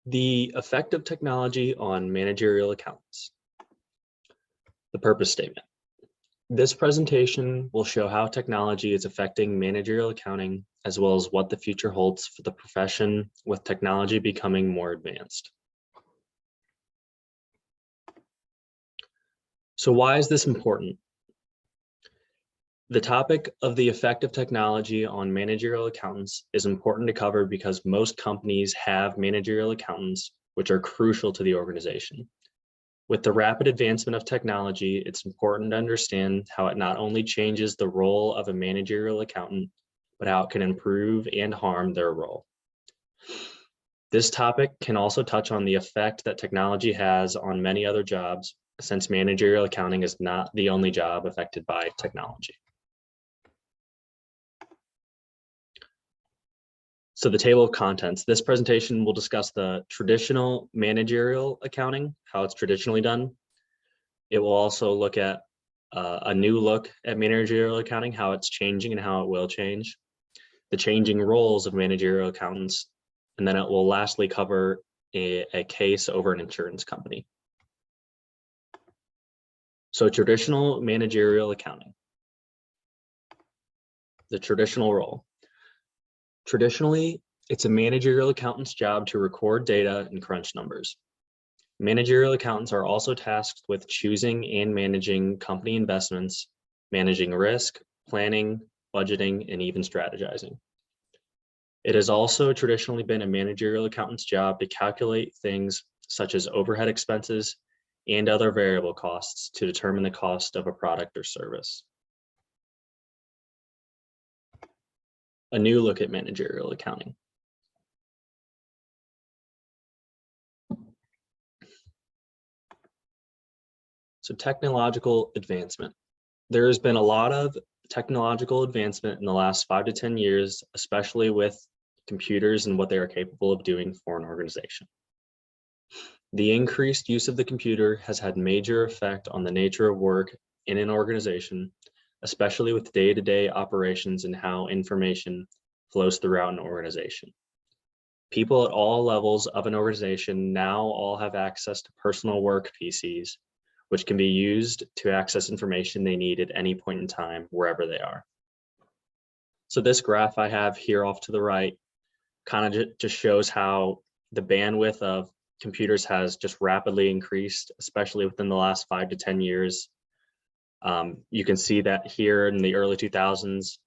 The effect of technology on managerial accountants. The purpose statement. This presentation will show how technology is affecting managerial accounting, as well as what the future holds for the profession with technology becoming more advanced. So why is this important? The topic of the effect of technology on managerial accountants is important to cover because most companies have managerial accountants, which are crucial to the organization. With the rapid advancement of technology, it's important to understand how it not only changes the role of a managerial accountant, but how it can improve and harm their role. This topic can also touch on the effect that technology has on many other jobs, since managerial accounting is not the only job affected by technology. So the table of contents. This presentation will discuss the traditional managerial accounting, how it's traditionally done. It will also look at a new look at managerial accounting, how it's changing and how it will change, the changing roles of managerial accountants, and then it will lastly cover a case over an insurance company. So traditional managerial accounting. The traditional role. Traditionally, it's a managerial accountant's job to record data and crunch numbers. Managerial accountants are also tasked with choosing and managing company investments, managing risk, planning, budgeting, and even strategizing. It has also traditionally been a managerial accountant's job to calculate things such as overhead expenses and other variable costs to determine the cost of a product or service. A new look at managerial accounting. So technological advancement. There has been a lot of technological advancement in the last 5 to 10 years, especially with computers and what they are capable of doing for an organization. The increased use of the computer has had major effect on the nature of work in an organization, especially with day-to-day operations and how information flows throughout an organization. People at all levels of an organization now all have access to personal work PCs, which can be used to access information they need at any point in time, wherever they are. So this graph I have here off to the right kind of just shows how the bandwidth of computers has just rapidly increased, especially within the last 5 to 10 years. You can see that here in the early 2000s,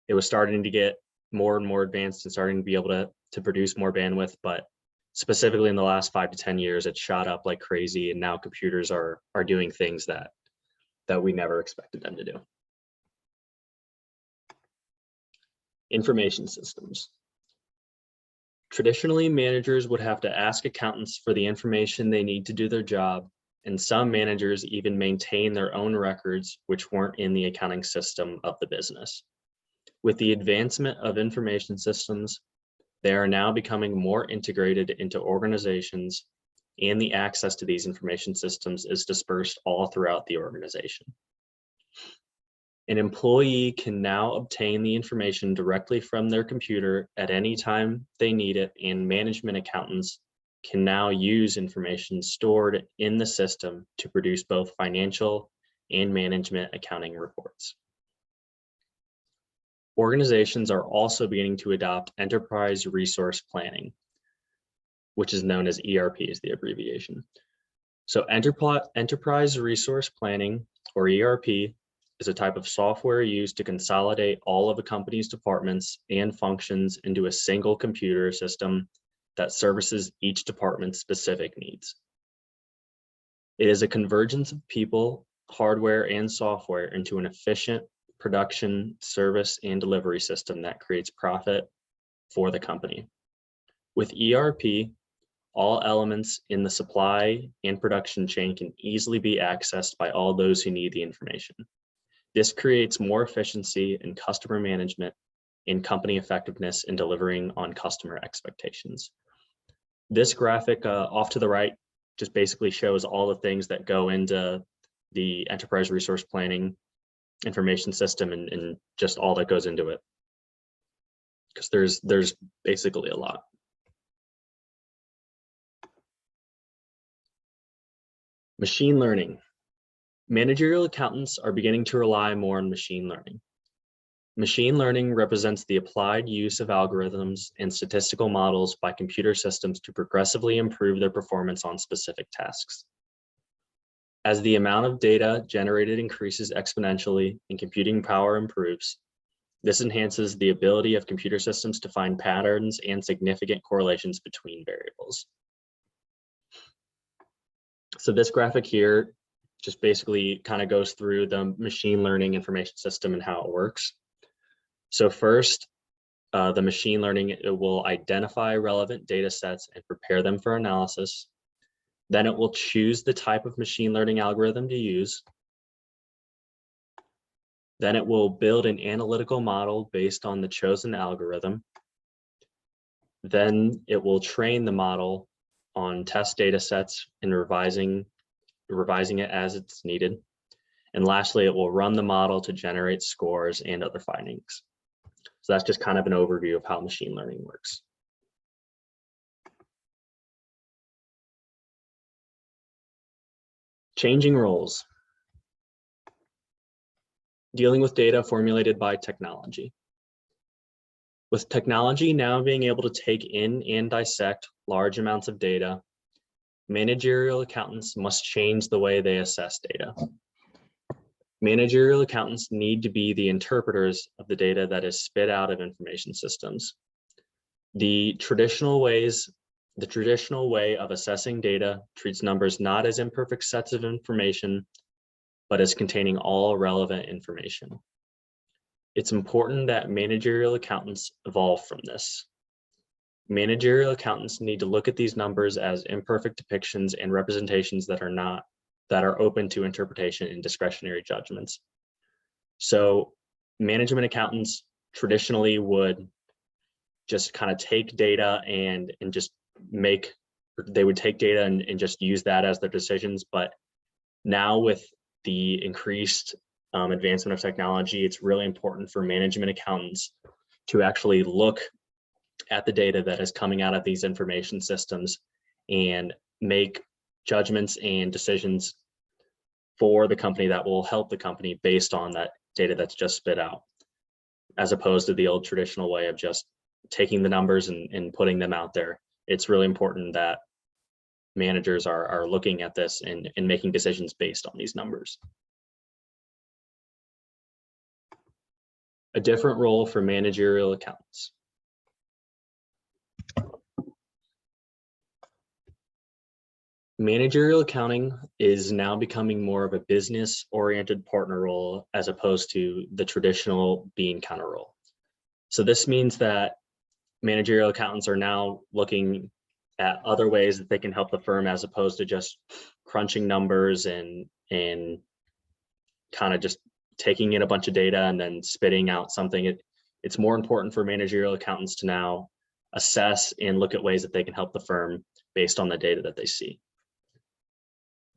it was starting to get more and more advanced and starting to be able to produce more bandwidth, but specifically in the last 5 to 10 years, it shot up like crazy, and now computers are doing things that we never expected them to do. Information systems. Traditionally, managers would have to ask accountants for the information they need to do their job, and some managers even maintain their own records which weren't in the accounting system of the business. With the advancement of information systems, they are now becoming more integrated into organizations, and the access to these information systems is dispersed all throughout the organization. An employee can now obtain the information directly from their computer at any time they need it, and management accountants can now use information stored in the system to produce both financial and management accounting reports. Organizations are also beginning to adopt enterprise resource planning, which is known as ERP is the abbreviation. So enterprise resource planning, or ERP, is a type of software used to consolidate all of a company's departments and functions into a single computer system that services each department's specific needs. It is a convergence of people, hardware, and software into an efficient production, service, and delivery system that creates profit for the company. With ERP, all elements in the supply and production chain can easily be accessed by all those who need the information. This creates more efficiency in customer management and company effectiveness in delivering on customer expectations. This graphic off to the right just basically shows all the things that go into the enterprise resource planning information system and just all that goes into it, because there's basically a lot. Machine learning. Managerial accountants are beginning to rely more on machine learning. Machine learning represents the applied use of algorithms and statistical models by computer systems to progressively improve their performance on specific tasks. As the amount of data generated increases exponentially and computing power improves, this enhances the ability of computer systems to find patterns and significant correlations between variables. So this graphic here just basically kind of goes through the machine learning information system and how it works. So first, the machine learning, it will identify relevant data sets and prepare them for analysis. Then it will choose the type of machine learning algorithm to use. Then it will build an analytical model based on the chosen algorithm. Then it will train the model on test data sets and revising it as it's needed. And lastly, it will run the model to generate scores and other findings. So that's just kind of an overview of how machine learning works. Changing roles. Dealing with data formulated by technology. With technology now being able to take in and dissect large amounts of data, managerial accountants must change the way they assess data. Managerial accountants need to be the interpreters of the data that is spit out of information systems. The traditional way of assessing data treats numbers not as imperfect sets of information, but as containing all relevant information. It's important that managerial accountants evolve from this. Managerial accountants need to look at these numbers as imperfect depictions and representations that are open to interpretation and discretionary judgments. So management accountants traditionally would just kind of take data and just they would take data and just use that as their decisions. But now with the increased advancement of technology, it's really important for management accountants to actually look at the data that is coming out of these information systems and make judgments and decisions for the company that will help the company based on that data that's just spit out, as opposed to the old traditional way of just taking the numbers and putting them out there. It's really important that managers are looking at this and making decisions based on these numbers. A different role for managerial accountants. Managerial accounting is now becoming more of a business-oriented partner role as opposed to the traditional bean counter role. So this means that managerial accountants are now looking at other ways that they can help the firm as opposed to just crunching numbers and kind of just taking in a bunch of data and then spitting out something. It's more important for managerial accountants to now assess and look at ways that they can help the firm based on the data that they see.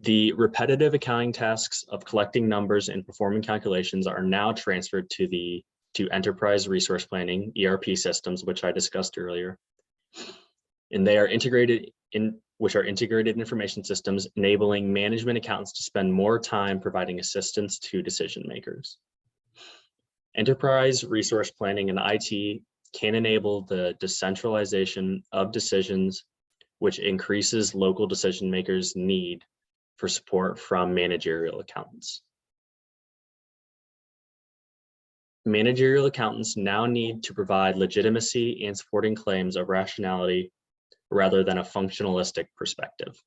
The repetitive accounting tasks of collecting numbers and performing calculations are now transferred to enterprise resource planning, ERP systems, which I discussed earlier. And they are integrated information systems, enabling management accountants to spend more time providing assistance to decision makers. Enterprise resource planning and IT can enable the decentralization of decisions, which increases local decision makers' need for support from managerial accountants. Managerial accountants now need to provide legitimacy and supporting claims of rationality rather than a functionalistic perspective.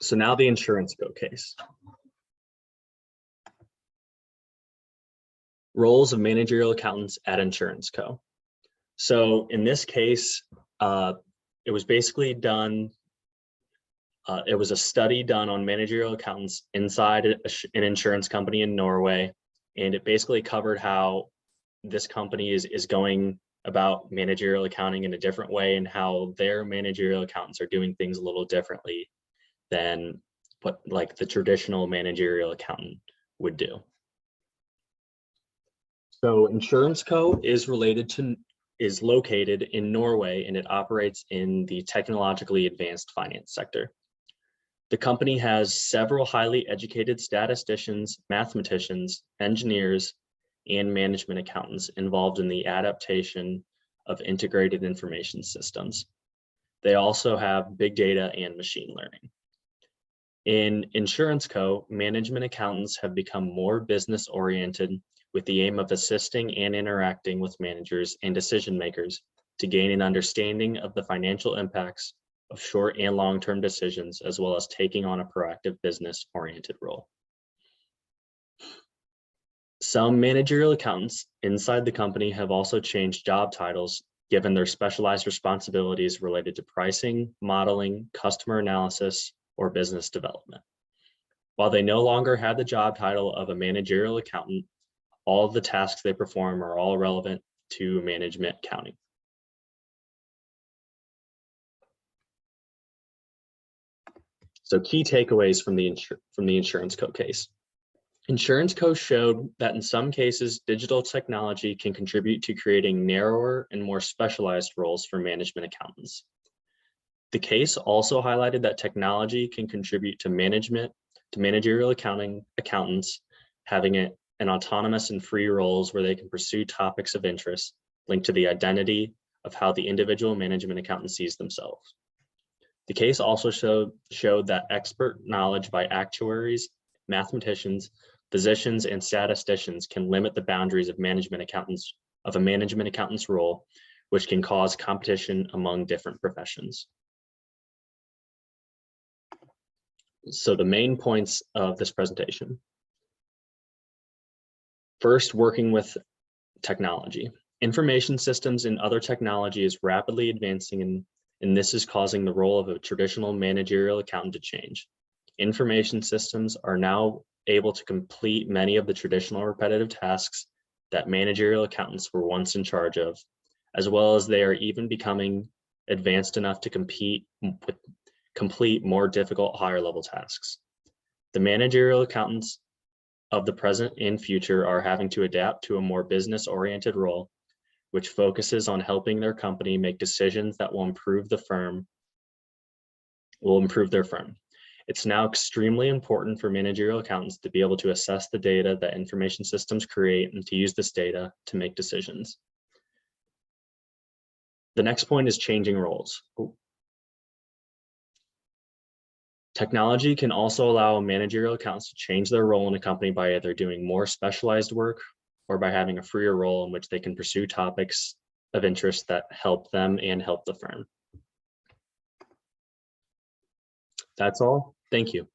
So now the Insurance Co case. Roles of managerial accountants at Insurance Co. So in this case, it was basically done, it was a study done on managerial accountants inside an insurance company in Norway. And it basically covered how this company is going about managerial accounting in a different way and how their managerial accountants are doing things a little differently than what like the traditional managerial accountant would do. So Insurance Co is related to is located in Norway, and it operates in the technologically advanced finance sector. The company has several highly educated statisticians, mathematicians, engineers, and management accountants involved in the adaptation of integrated information systems. They also have big data and machine learning. In Insurance Co., management accountants have become more business-oriented with the aim of assisting and interacting with managers and decision makers to gain an understanding of the financial impacts of short and long-term decisions, as well as taking on a proactive business-oriented role. Some managerial accountants inside the company have also changed job titles given their specialized responsibilities related to pricing, modeling, customer analysis, or business development. While they no longer have the job title of a managerial accountant, all of the tasks they perform are all relevant to management accounting. So key takeaways from the Insurance Co. case. Insurance Co. showed that in some cases, digital technology can contribute to creating narrower and more specialized roles for management accountants. The case also highlighted that technology can contribute to managerial accountants having an autonomous and free roles where they can pursue topics of interest linked to the identity of how the individual management accountant sees themselves. The case also showed that expert knowledge by actuaries, mathematicians, physicians, and statisticians can limit the boundaries of a management accountant's role, which can cause competition among different professions. So the main points of this presentation. First, working with technology. Information systems and other technology is rapidly advancing, and this is causing the role of a traditional managerial accountant to change. Information systems are now able to complete many of the traditional repetitive tasks that managerial accountants were once in charge of, as well as they are even becoming advanced enough to complete more difficult higher level tasks. The managerial accountants of the present and future are having to adapt to a more business-oriented role, which focuses on helping their company make decisions that will improve their firm. It's now extremely important for managerial accountants to be able to assess the data that information systems create and to use this data to make decisions. The next point is changing roles. Technology can also allow managerial accountants to change their role in a company by either doing more specialized work or by having a freer role in which they can pursue topics of interest that help them and help the firm. That's all. Thank you.